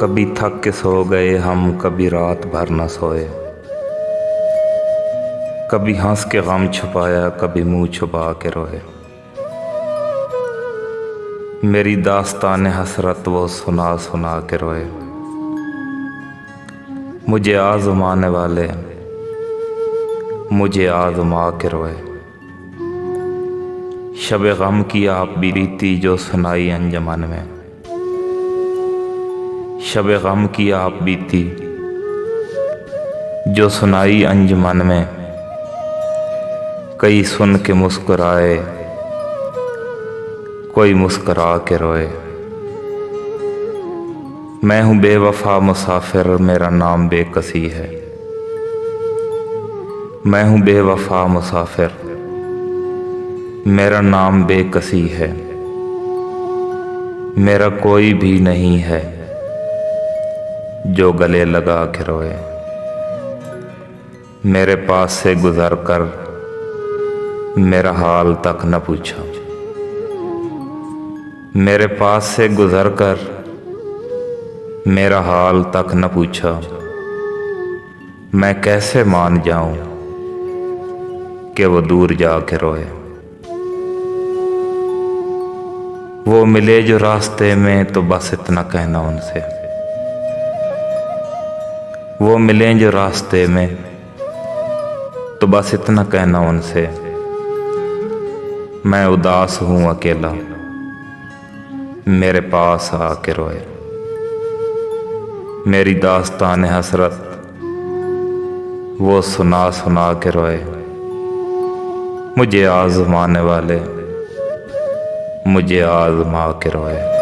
कभी थक के सो गए हम, कभी रात भर न सोए। कभी हंस के गम छुपाया, कभी मुंह छुपा के रोए। मेरी दास्तान हसरत वो सुना सुना के रोए। मुझे आज़माने वाले मुझे आज़मा के रोए। शब गम की आप बीती जो सुनाई अंजमन में। शब गम की आप बीती जो सुनाई अंजुमन में। कई सुन के मुस्कुराए, कोई मुस्कुरा के रोए। मैं हूँ बेवफा मुसाफिर, मेरा नाम बेकसी है। मैं हूँ बेवफा मुसाफिर, मेरा नाम बेकसी है। मेरा कोई भी नहीं है जो गले लगा के रोए। मेरे पास से गुजर कर मेरा हाल तक न पूछा। मेरे पास से गुजर कर मेरा हाल तक न पूछा। मैं कैसे मान जाऊं कि वो दूर जाके रोए। वो मिले जो रास्ते में तो बस इतना कहना उनसे। वो मिले जो रास्ते में तो बस इतना कहना उनसे। मैं उदास हूँ अकेला, मेरे पास आके रोए। मेरी दास्तान हसरत वो सुना सुना के रोए। मुझे आज़माने वाले मुझे आज़मा के रोए।